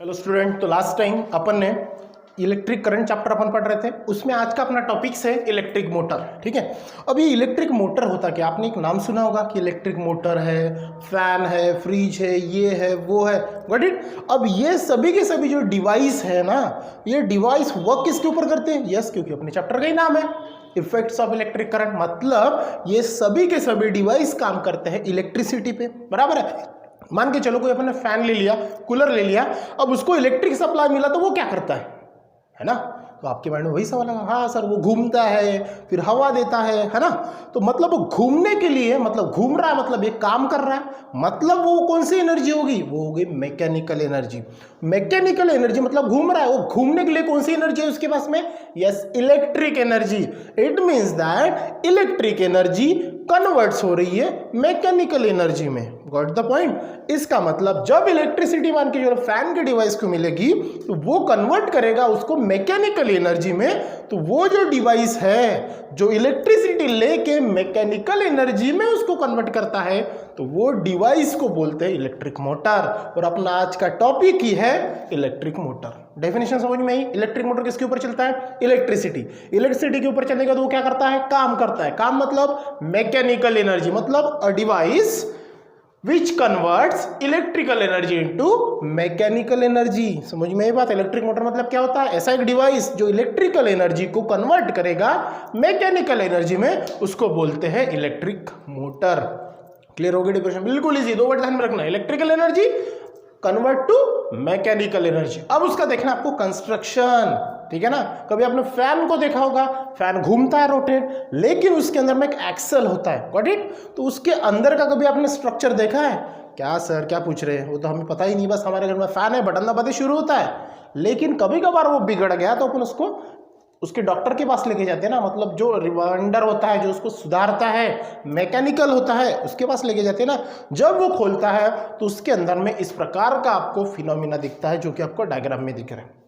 Hello student, तो last time अपन ने electric current chapter अपन पढ़ रहे थे। उसमें आज का अपना टॉपिक्स है इलेक्ट्रिक मोटर। ठीक है, अब ये इलेक्ट्रिक मोटर होता क्या, आपने एक नाम सुना होगा कि इलेक्ट्रिक मोटर है, फैन है, फ्रिज है, ये है, वो है, गॉट इट। अब ये सभी के सभी जो डिवाइस है ना, ये डिवाइस वर्क किसके ऊपर करते हैं? यस, क्योंकि अपने चैप्टर का ही नाम है इफेक्ट्स ऑफ इलेक्ट्रिक करंट। मतलब ये सभी के सभी डिवाइस काम करते हैं इलेक्ट्रिसिटी पे, बराबर है। मान के चलो कोई अपने फैन ले लिया, कूलर ले लिया, अब उसको इलेक्ट्रिक सप्लाई मिला तो वो क्या करता है ना? तो आपके माइंड में वही सवाल है, हाँ सर वो घूमता है, फिर हवा देता है ना? तो मतलब वो घूमने के लिए, मतलब घूम रहा है, मतलब ये काम कर रहा है, मतलब वो कौन सी एनर्जी होगी? वो होगी मैकेनिकल एनर्जी। मैकेनिकल एनर्जी मतलब घूम रहा है, वो घूमने के लिए कौन सी एनर्जी है उसके पास में? Yes, electric energy. It means that electric energy converts हो रही है मैकेनिकल एनर्जी में। Got the point? इसका मतलब जब इलेक्ट्रिसिटी मान के जो फैन के डिवाइस को मिलेगी तो वो कन्वर्ट करेगा उसको मैकेनिकल एनर्जी में। तो वो जो डिवाइस है जो इलेक्ट्रिसिटी लेके मैकेनिकल एनर्जी में उसको कन्वर्ट करता है, तो वो डिवाइस को बोलते हैं इलेक्ट्रिक मोटर। और अपना आज का टॉपिक ही है इलेक्ट्रिक मोटर। डेफिनेशन समझ में आई? इलेक्ट्रिक मोटर किसके ऊपर चलता है? इलेक्ट्रिसिटी। इलेक्ट्रिसिटी के ऊपर चलेगा तो वो क्या करता है? काम करता है। काम मतलब मैकेनिकल एनर्जी, मतलब a device which converts electrical energy into mechanical energy। समझ में ये बात? इलेक्ट्रिक मोटर मतलब क्या होता है? ऐसा एक डिवाइस जो इलेक्ट्रिकल एनर्जी को कन्वर्ट करेगा मैकेनिकल एनर्जी में, उसको बोलते हैं इलेक्ट्रिक मोटर। क्लियर हो गया डिफरेंस? बिल्कुल इजी, दो वर्ड ध्यान में रखना, electrical energy convert to mechanical energy. अब उसका देखना आपको कंस्ट्रक्शन, ठीक है ना? कभी आपने फैन को देखा होगा, फैन घूमता है रोटेट, लेकिन उसके अंदर में एक एक्सल होता है, गॉट इट? तो उसके अंदर का कभी आपने स्ट्रक्चर देखा है? क्या सर क्या पूछ रहे हैं, वो तो हमें पता ही नहीं, बस हमारे घर में फैन है, बटन दबाते शुरू होता है। लेकिन कभी कभार वो बिगड़ गया तो अपन उसको उसके डॉक्टर के पास लेके जाते हैं ना, मतलब जो रिवाइंडर होता है, जो उसको सुधारता है, मैकेनिकल होता है, उसके पास लेके जाते हैं ना। जब वो खोलता है तो उसके अंदर में इस प्रकार का आपको फिनोमिना दिखता है, जो कि आपको डायग्राम में दिख रहा है।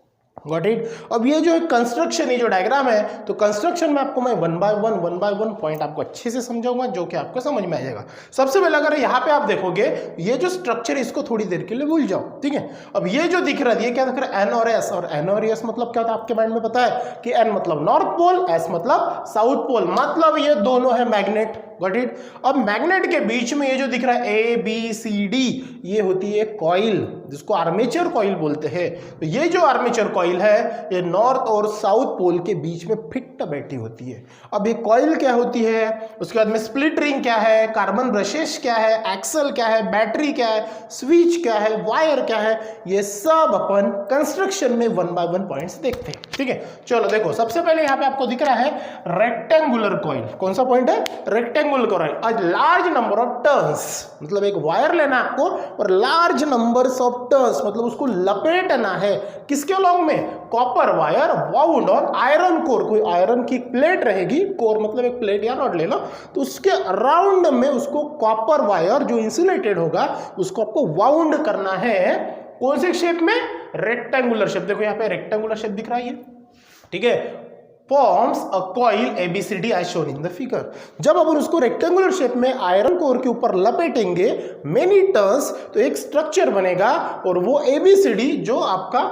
Got it? अब ये जो कंस्ट्रक्शन, ये जो डायग्राम है, तो कंस्ट्रक्शन में आपको मैं वन बाय वन पॉइंट आपको अच्छे से समझाऊंगा, जो कि आपको समझ में आ जाएगा। सबसे पहले अगर यहाँ पे आप देखोगे, ये जो स्ट्रक्चर, इसको थोड़ी देर के लिए भूल जाओ, ठीक है? अब ये जो दिख रहा है, ये क्या दिख रहा है? एन और एस। और एन और एस मतलब क्या होता है? आपके माइंड में पता है कि एन मतलब नॉर्थ पोल, एस मतलब साउथ पोल, मतलब ये दोनों है मैग्नेट। Got it? अब मैग्नेट के बीच में ये जो दिख रहा है ए बी सी डी, ये होती है कॉइल, जिसको आर्मेचर कॉइल बोलते हैं। तो ये जो आर्मेचर कॉइल है, ये नॉर्थ और साउथ पोल के बीच में फिट बैठी होती है। अब ये कॉइल क्या होती है, उसके बाद में स्प्लिट रिंग क्या है, कार्बन ब्रशेस क्या है, एक्सल क्या है, बैटरी क्या है, स्विच क्या है, वायर क्या है, ये सब अपन कंस्ट्रक्शन में वन बाय वन पॉइंट्स देखते हैं, ठीक है? चलो देखो, सबसे पहले यहाँ पे आपको दिख रहा है रेक्टेंगुलर कॉइल। कौन सा पॉइंट है? Rectangular coil. A large number of turns, मतलब एक वायर लेना आपको और लार्ज नंबर्स ऑफ टर्न्स, मतलब उसको लपेटना है किसके अलोंग में? Copper wire wound on iron core. कोई आयरन की प्लेट रहेगी, कोर मतलब एक प्लेट या रॉड ले लो, तो उसके अराउंड में उसको कॉपर वायर जो इंसुलेटेड होगा, उसको आपको वाउंड करना है। कौन से शेप में? Rectangular shape. देखो यहाँ पे रेक्टेंगुलर शेप दिख रहा है, ठीक है? Forms a coil ABCD as shown in the figure। जब अपन उसको रेक्टेंगुलर शेप में आयरन कोर के ऊपर लपेटेंगे मेनी टर्न्स, तो एक स्ट्रक्चर बनेगा, और वो ABCD जो आपका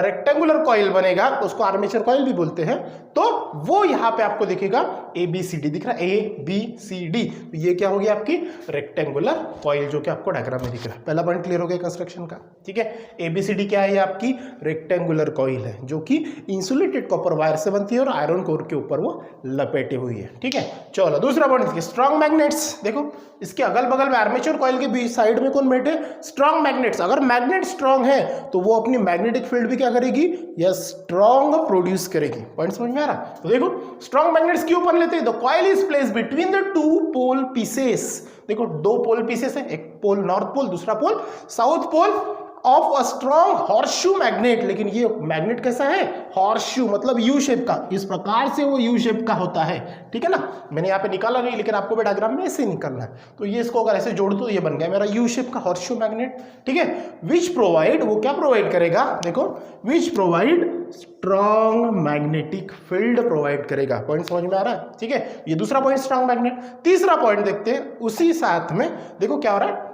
रेक्टेंगुलर कॉइल बनेगा, उसको आर्मेचर कॉइल भी बोलते हैं। तो वो यहाँ पे आपको दिखेगा ABCD दिख रहा है, ABCD। तो ये क्या होगी? आपकी रेक्टेंगुलर कॉइल, जो कि आपको डायग्राम में दिख रहा है। पहला पॉइंट क्लियर हो गया कंस्ट्रक्शन का, ठीक है? ABCD क्या है? ये आपकी रेक्टेंगुलर कॉइल है, जो कि इंसुलेटेड कॉपर वायर से बनती है और आयरन कोर के ऊपर वो लपेटे हुई है, ठीक है? चलो दूसरा पॉइंट देखिए, स्ट्रॉन्ग मैग्नेट्स। देखो इसके अगल बगल में आर्मेचर कॉइल के बीच साइड में कौन बैठे? Strong magnets. अगर मैग्नेट स्ट्रॉन्ग है तो वो अपनी मैग्नेटिक फील्ड भी क्या करेगी? या स्ट्रॉन्ग प्रोड्यूस करेगी। पॉइंट समझ में आ रहा? तो देखो स्ट्रॉन्ग मैग्नेट्स क्यों बन लेते हैं? The coil is placed between the two pole pieces. देखो दो पोल पीसेस है, एक पोल नॉर्थ पोल, दूसरा pole south pole of a strong horseshoe magnet. लेकिन ये मैग्नेट कैसा है? हॉर्सशू, मतलब यू शेप का। इस प्रकार से वो यू शेप का होता है, ठीक है ना? मैंने यहाँ पे निकाला नहीं, लेकिन आपको भी डायग्राम में ऐसे निकालना है। तो ये इसको अगर ऐसे जोड़ दो तो ये बन गया मेरा यू शेप का हॉर्सशू मैग्नेट, ठीक है? विच प्रोवाइड, वो क्या प्रोवाइड करेगा? देखो, which provide strong magnetic field provide करेगा। पॉइंट समझ में आ रहा है? ठीक है, ये दूसरा पॉइंट स्ट्रॉन्ग मैग्नेट। तीसरा पॉइंट देखते हैं उसी साथ में, देखो क्या हो रहा है?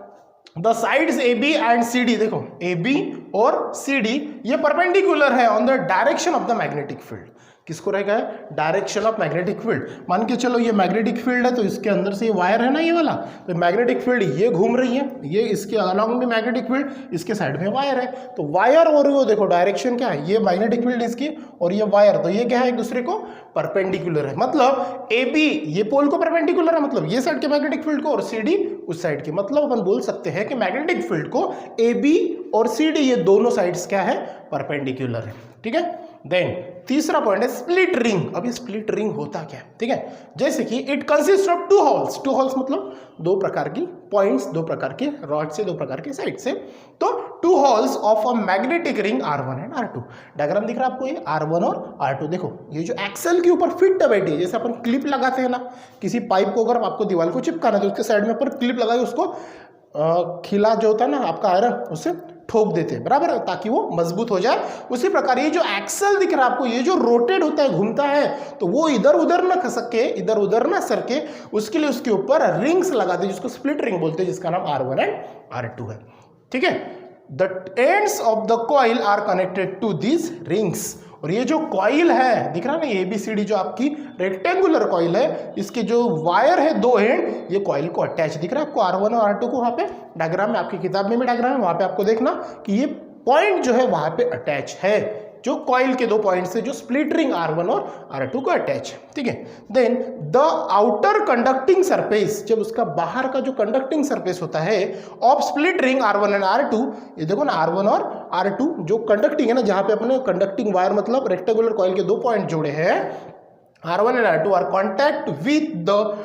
The sides A B and C D, देखो ए बी और सी डी ये परपेंडिकुलर है on the direction of the magnetic field. किसको रहेगा? Direction of magnetic field. मान के चलो ये मैग्नेटिक फील्ड है, तो इसके अंदर से ये वायर है ना ये वाला, तो मैग्नेटिक फील्ड ये घूम रही है, ये इसके अलॉन्ग में मैग्नेटिक फील्ड, इसके साइड में वायर है, तो वायर और वो देखो डायरेक्शन क्या है, ये मैग्नेटिक फील्ड इसकी और ये वायर, तो ये क्या है? एक दूसरे को परपेंडिकुलर है। मतलब ए बी ये पोल को परपेंडिकुलर है, मतलब ये साइड के मैग्नेटिक फील्ड को, और सी डी उस साइड की। मतलब अपन बोल सकते हैं कि मैग्नेटिक फील्ड को ए बी और सी डी ये दोनों साइड्स क्या है? परपेंडिकुलर है। ठीक है। देन तीसरा पॉइंट है स्प्लिट रिंग। अब ये स्प्लिट रिंग होता क्या है? ठीक है, जैसे कि it consist of two halves. Two halves मतलब दो प्रकार की पॉइंट्स, दो प्रकार के रॉड से, दो प्रकार के साइड से। तो two halves of a magnetic ring R1 and R2। Diagram दिख रहा है आपको, ये R1 और R2। देखो ये जो एक्सल के ऊपर फिट बैठी है, जैसे अपन क्लिप लगाते हैं ना किसी पाइप को, अगर आपको दीवार को चिपकाना है तो उसके साइड में ऊपर क्लिप लगाए, उसको खिला जो होता है ना आपका आयरन, उससे ठोक देते हैं, बराबर है, ताकि वो मजबूत हो जाए। उसी प्रकार ये जो एक्सल दिख रहा है आपको, ये जो रोटेट होता है, घूमता है, तो वो इधर उधर ना खसके, इधर उधर ना सरके, उसके लिए उसके ऊपर रिंग्स लगाते हैं, जिसको स्प्लिट रिंग बोलते हैं, जिसका नाम R1 एंड R2 है। ठीक है। The ends of the coil are connected to this rings. और ये जो कॉइल है दिख रहा है ना, ए बी सी डी जो आपकी रेक्टेंगुलर कॉइल है, इसके जो वायर है दो एंड, ये कॉइल को अटैच दिख रहा है आपको R1 और R2 को। वहां पे डायग्राम में, आपकी किताब में भी डायग्राम है, वहां पे आपको देखना कि ये पॉइंट जो है वहां पे अटैच है, जो कॉइल के दो पॉइंट से जो स्प्लिट रिंग R1 और R2 को अटैच है। ठीक है। Then the outer conducting surface, जब उसका बाहर का जो कंडक्टिंग सरफेस होता है of split ring R1 and R2, ये देखो ना R1 और R2 जो कंडक्टिंग है ना, जहां पे अपने कंडक्टिंग वायर मतलब रेक्टेंगुलर कॉइल के दो पॉइंट जोड़े हैं, R1 and R2 are contact with the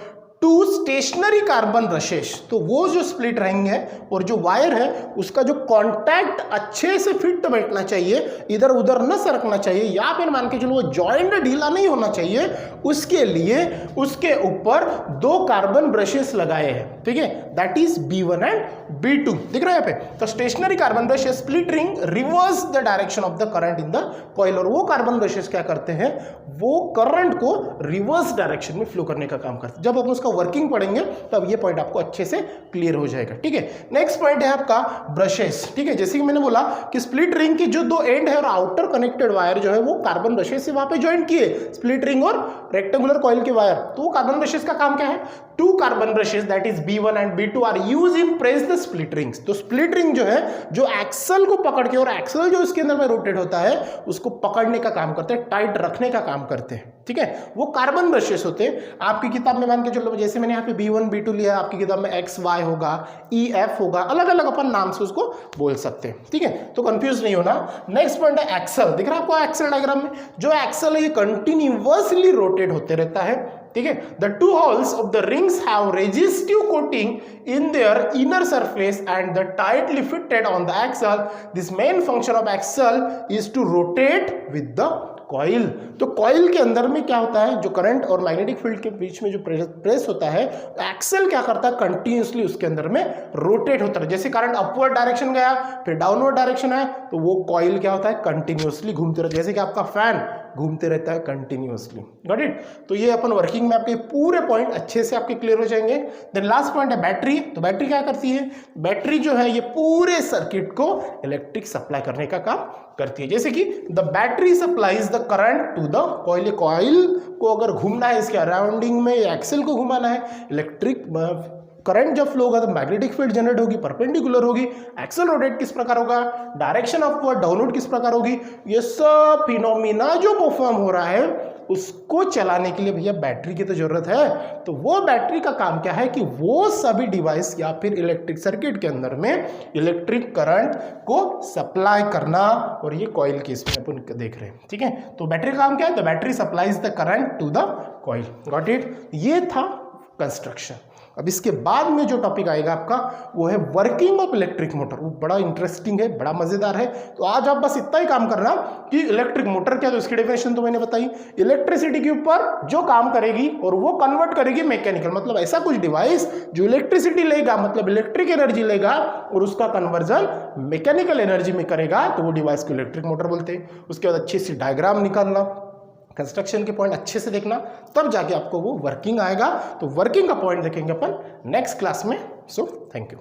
two stationary carbon brushes. तो वो जो स्प्लिट रिंग है और जो वायर है, उसका जो कांटेक्ट अच्छे से फिट बैठना चाहिए, इधर उधर न सरकना चाहिए, या फिर मान के चलो वो जॉइंट ढीला नहीं होना चाहिए, उसके लिए उसके ऊपर दो कार्बन ब्रशेस लगाए हैं। ठीक है, that is B1 and B2 दिख रहा है यहाँ पे। तो stationary carbon brushes split ring reverse the direction of the current in the coil. और वो कार्बन ब्रशेस क्या करते हैं? वो करंट को रिवर्स डायरेक्शन में फ्लो करने का काम करते हैं। जब अपन उसका वर्किंग पढ़ेंगे तब ये पॉइंट आपको अच्छे से क्लियर हो जाएगा। ठीक है। नेक्स्ट पॉइंट है आपका ब्रशेस। ठीक है, जैसे कि मैंने बोला कि स्प्लिट रिंग की जो दो एंड है और आउटर कनेक्टेड वायर जो है वो कार्बन ब्रशेस से वहां पे ज्वाइन किए, स्प्लिट रिंग और रेक्टेंगुलर कॉइल के वायर। तो कार्बन ब्रशेस का काम क्या है? Two carbon brushes that is B1 and B2 are used in press the split rings. तो स्प्लिट रिंग जो है, जो एक्सल को पकड़ के, और एक्सल जो इसके अंदर में रोटेट होता है, उसको पकड़ने का काम करते हैं, टाइट रखने का काम करते हैं। ठीक है, वो कार्बन ब्रशेस होते हैं। आपकी किताब में मान के चलो, जैसे मैंने यहाँ पे B1 B2 लिया, आपकी किताब में XY होगा, EF होगा, अलग अलग अपन नाम से उसको बोल सकते हैं। ठीक है, तो कंफ्यूज नहीं होना। नेक्स्ट पॉइंट है एक्सल। दिख रहा है आपको एक्सल डायग्राम में? जो एक्सल है ये कंटिन्यूअसली रोटेट होते रहता है। ठीक है, the two holes of the rings have resistive coating in their inner surface and the tightly fitted on the axle. This main function of axle is to rotate with the coil. तो coil के अंदर में क्या होता है? जो current और magnetic field के बीच में जो प्रेस होता है, एक्सल क्या करता है? कंटिन्यूअसली उसके अंदर में रोटेट होता है। जैसे करंट अपवर्ड डायरेक्शन गया, फिर डाउनवर्ड डायरेक्शन है, तो वो कॉइल क्या होता है? कंटिन्यूअसली घूमते रहता है, जैसे कि आपका फैन घूमते रहता है कंटिन्यूअसली। Got it? तो ये अपन वर्किंग में आपके पूरे पॉइंट अच्छे से आपके क्लियर हो जाएंगे। देन लास्ट पॉइंट है बैटरी। तो बैटरी क्या करती है? बैटरी जो है ये पूरे सर्किट को इलेक्ट्रिक सप्लाई करने का काम करती है। जैसे कि the battery supplies the current to the coil. Coil को अगर घूमना है, इसके अराउंडिंग में एक्सेल को घुमाना है, इलेक्ट्रिक करंट जब फ्लो होगा तो मैग्नेटिक फील्ड जनरेट होगी, परपेंडिकुलर होगी। एक्सल रोटेट किस प्रकार होगा, डायरेक्शन अपवर्ड डाउनवर्ड किस प्रकार होगी, ये सब फिनोमिना जो परफॉर्म हो रहा है उसको चलाने के लिए भैया बैटरी की तो जरूरत है। तो वो बैटरी का काम क्या है कि वो सभी डिवाइस या फिर इलेक्ट्रिक सर्किट के अंदर में इलेक्ट्रिक करंट को सप्लाई करना, और ये कॉइल की इसमें अपन देख रहे हैं। ठीक है, तो बैटरी का काम क्या है? The battery supplies the current to the coil. Got it? ये था कंस्ट्रक्शन। अब इसके बाद में जो टॉपिक आएगा आपका वो है वर्किंग ऑफ इलेक्ट्रिक मोटर। वो बड़ा इंटरेस्टिंग है, बड़ा मजेदार है। तो आज आप बस इतना ही काम करना कि इलेक्ट्रिक मोटर क्या, तो इसकी डेफिनेशन तो मैंने बताई। इलेक्ट्रिसिटी के ऊपर जो काम करेगी और वो कन्वर्ट करेगी मैकेनिकल, मतलब ऐसा कुछ डिवाइस जो इलेक्ट्रिसिटी लेगा, मतलब इलेक्ट्रिक एनर्जी लेगा और उसका कन्वर्जन मैकेनिकल एनर्जी में करेगा, तो वो डिवाइस को इलेक्ट्रिक मोटर बोलते हैं। उसके बाद अच्छी सी डायग्राम निकालना, कंस्ट्रक्शन के पॉइंट अच्छे से देखना, तब जाके आपको वो वर्किंग आएगा। तो वर्किंग का पॉइंट देखेंगे अपन नेक्स्ट क्लास में। So thank you.